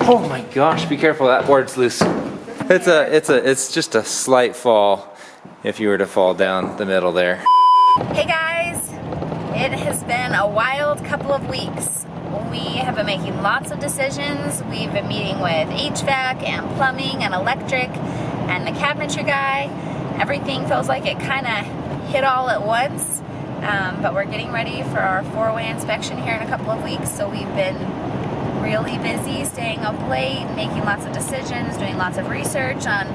Oh my gosh, be careful, that board's loose. It's just a slight fall if you were to fall down the middle there. Hey guys, it has been a wild couple of weeks. We have been making lots of decisions. We've been meeting with HVAC and plumbing and electric and the cabinetry guy. Everything feels like it kind of hit all at once, but we're getting ready for our 4-way inspection here in a couple of weeks, so we've been really busy staying up late, making lots of decisions, doing lots of research on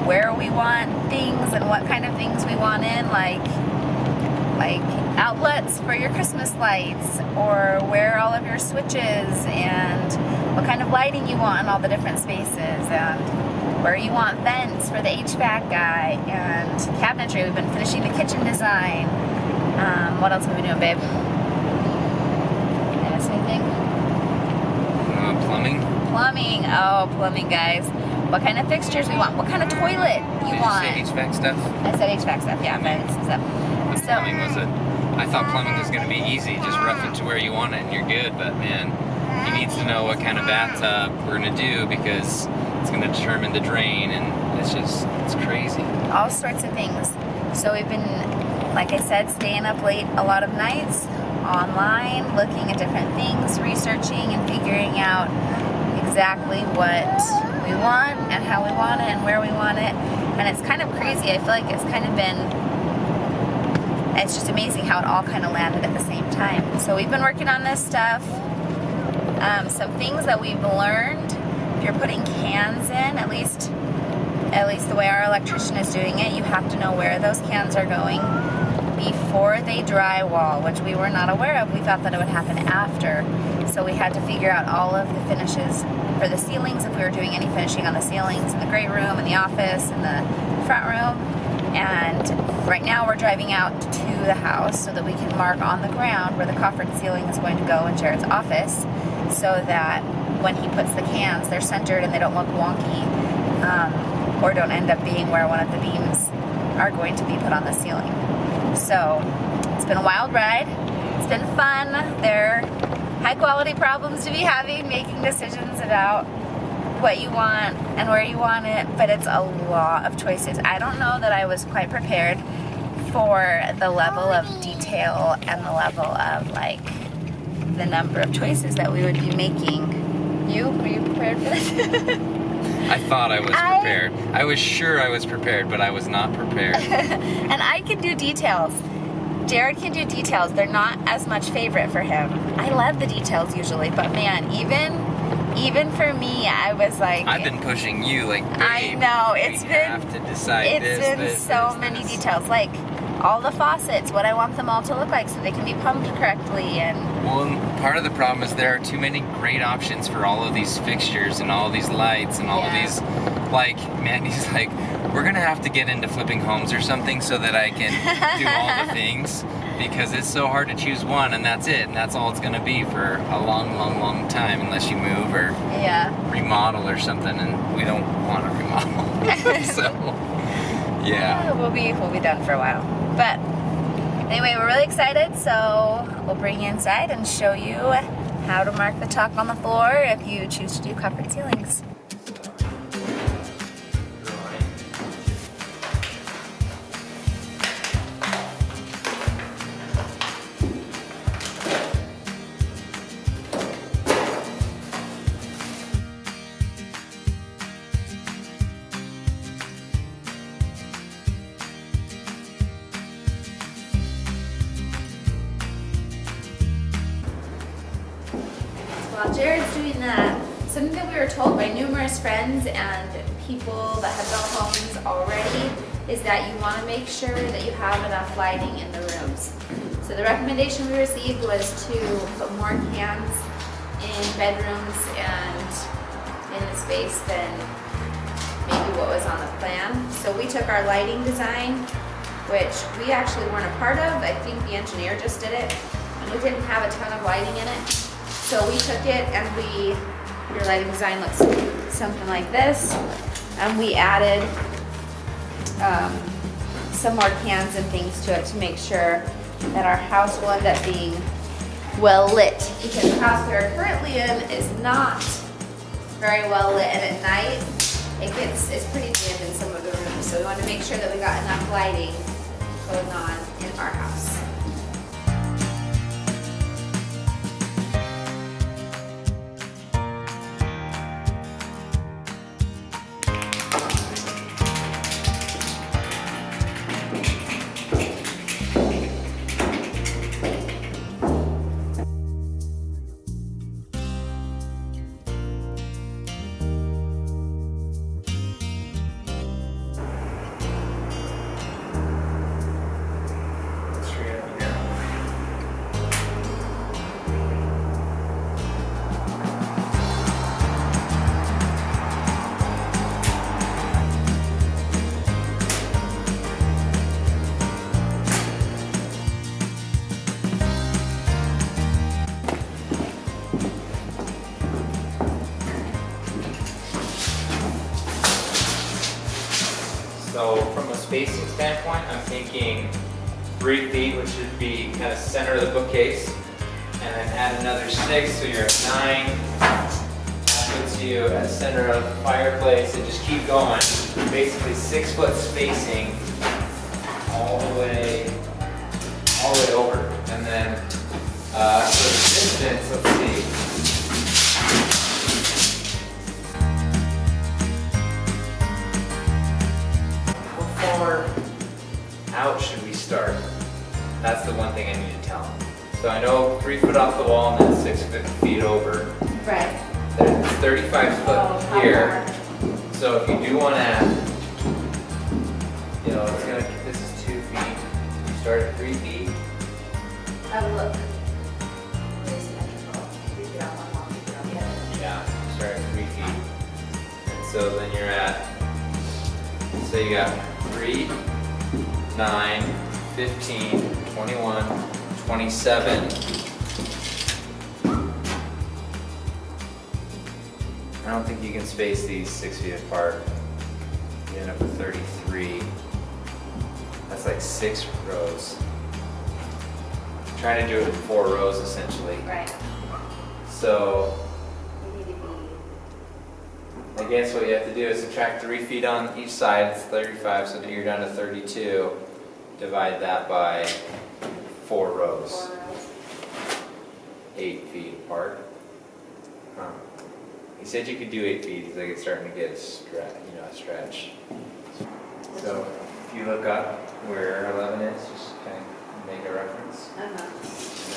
where we want things and what kind of things we want in, like outlets for your Christmas lights, or where all of your switches, and what kind of lighting you want in all the different spaces, and where you want vents for the HVAC guy, and cabinetry. We've been finishing the kitchen design. What else have we been doing, babe? Did I miss anything? Plumbing? Plumbing. Oh, plumbing, guys. What kind of fixtures we want? What kind of toilet you want? Did you say HVAC stuff? I said HVAC stuff, yeah. Plumbing I thought plumbing was going to be easy. Just rough it to where you want it and you're good. But man, he needs to know what kind of bathtub we're going to do, because it's going to determine the drain, and it's crazy. All sorts of things. So we've been, like I said, staying up late a lot of nights, online, looking at different things, researching and figuring out exactly what we want and how we want it and where we want it. And it's kind of crazy. I feel like it's just amazing how it all kind of landed at the same time. So we've been working on this stuff. Some things that we've learned: if you're putting cans in, at least the way our electrician is doing it, you have to know where those cans are going before they drywall, which we were not aware of. We thought that it would happen after. So we had to figure out all of the finishes for the ceilings, if we were doing any finishing on the ceilings in the great room, in the office, in the front room. And right now we're driving out to the house so that we can mark on the ground where the coffered ceiling is going to go in Jared's office, so that when he puts the cans, they're centered and they don't look wonky, or don't end up being where one of the beams are going to be put on the ceiling. So it's been a wild ride. It's been fun. They're high quality problems to be having, making decisions about what you want and where you want it, but it's a lot of choices. I don't know that I was quite prepared for the level of detail and the level of the number of choices that we would be making. Were you prepared for this? I thought I was prepared. I was sure I was prepared, but I was not prepared. And I can do details. Jared can do details. They're not as much favorite for him. I love the details usually, but man, even for me, I was like, I've been pushing you, like, babe, I know, it's been so many details, like all the faucets, what I want them all to look like so they can be pumped correctly. And well, part of the problem is there are too many great options for all of these fixtures and all of these lights and all of these, like, Mandy's like, we're gonna have to get into flipping homes or something so that I can do all the things, because it's so hard to choose one and that's it, and that's all it's gonna be for a long time, unless you move or remodel or something, and we don't want to remodel. So we'll be done for a while. But anyway, we're really excited, so we'll bring you inside and show you how to mark the chalk on the floor if you choose to do coffered ceilings. While Jared's doing that, something that we were told by numerous friends and people that have built homes already is that you want to make sure that you have enough lighting in the rooms. So the recommendation we received was to put more cans in bedrooms and in the space than maybe what was on the plan. So we took our lighting design, which we actually weren't a part of. I think the engineer just did it, and we didn't have a ton of lighting in it. So we took it and your lighting design looks something like this, and we added some more cans and things to it to make sure that our house will end up being well lit, because the house we are currently in is not very well lit, and at night it's pretty dim in some of the rooms. So we want to make sure that we got enough lighting going on in our house. So from a spacing standpoint, I'm thinking 3 feet, which should be kind of center of the bookcase, and then add another 6, so you're at 9. That puts you at center of the fireplace, and just keep going. Basically 6-foot spacing all the way over, and then for the distance, let's see. How far out should we start? That's the one thing I need to tell them. So I know 3 foot off the wall and then 6 feet over. Right. It's 35 foot here. So if you do want to add, this is 2 feet. You start at 3 feet. Oh, look. Very symmetrical. 3 feet on one wall, 3 feet on the other. Yeah, you start at 3 feet. And so then you're at, so you got 3, 9, 15, 21, 27. I don't think you can space these 6 feet apart. You end up with 33. That's like 6 rows. I'm trying to do it in 4 rows essentially. Right. So We need to be. I guess what you have to do is subtract 3 feet on each side, it's 35, so you're down to 32. Divide that by 4 rows. 4 rows. 8 feet apart. Huh. He said you could do 8 feet, he's like it's starting to get a stretch. So if you look up where 11 is, just kind of make a reference. And then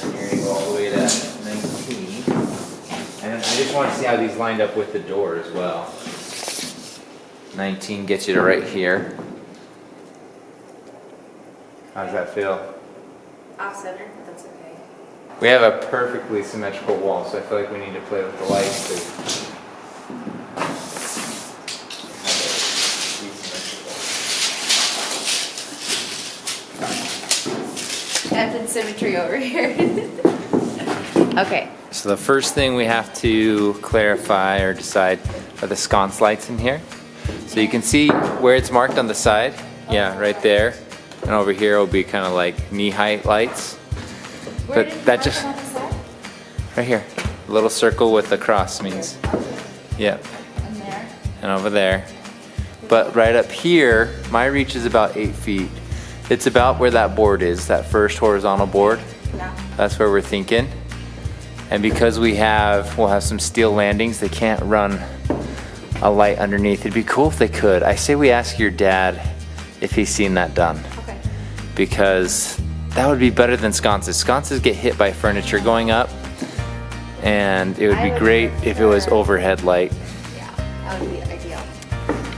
you're going to go all the way to 19. And I just want to see how these lined up with the door as well. 19 gets you to right here. How does that feel? Off center, but that's okay. We have a perfectly symmetrical wall, so I feel like we need to play with the lights to Added symmetry over here. Okay. So the first thing we have to clarify or decide are the sconce lights in here. So you can see where it's marked on the side. Yeah, right there. And over here will be kind of like knee-height lights. Where But did you that mark just it on the side? right here. A little circle with the cross means. Yep. And there. And over there. But right up here, my reach is about 8 feet. It's about where that board is, that first horizontal board. Yeah. That's where we're thinking. And because we'll have some steel landings, they can't run a light underneath. It'd be cool if they could. I say we ask your dad if he's seen that done. Okay. Because that would be better than sconces. Sconces get hit by furniture going up, and it would be great if it was overhead light. Yeah, that would be ideal.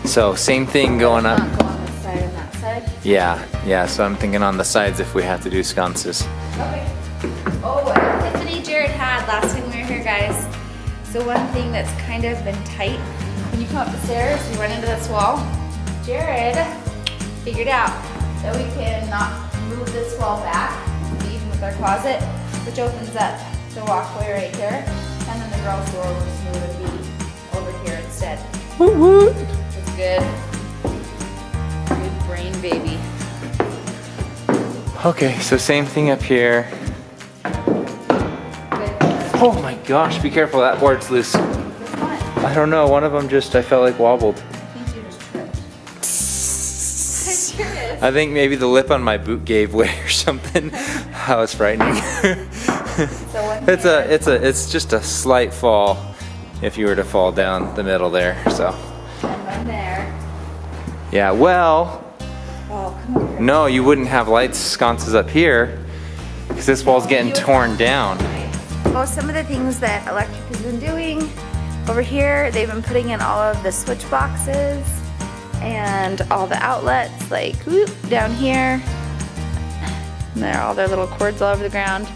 So same thing going up. Not go on this side and that side. Yeah, so I'm thinking on the sides if we have to do sconces. Okay. Oh, an epiphany Jared had last time we were here, guys. So one thing that's kind of been tight, when you come up the stairs, you run into this wall. Jared figured out that we can not move this wall back, even with our closet, which opens up the walkway right here. And then the girls' door will just move and be over here instead. Woot woot. It's good. Good brain, baby. Okay, so same thing up here. Good. Oh my gosh, be careful, that board's loose. Which one? I don't know. One of them just, I felt like wobbled. I think you just tripped. I'm curious. I think maybe the lip on my boot gave way or something. That was frightening. So one It's just a slight fall if you were to fall down the middle there. So and one there. yeah, well, Oh, come over here. no, you wouldn't have light sconces up here because this wall's getting torn down. Well, some of the things that electric has been doing over here, they've been putting in all of the switch boxes and all the outlets, like whoop, down here. And there are all their little cords all over the ground.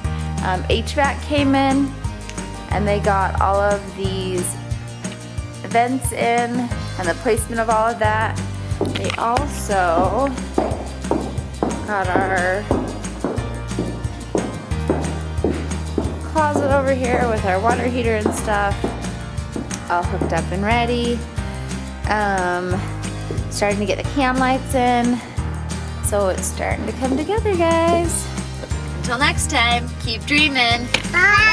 HVAC came in and they got all of these vents in and the placement of all of that. They also got our closet over here with our water heater and stuff all hooked up and ready. Starting to get the can lights in, so it's starting to come together, guys. Until next time, keep dreaming. Bye.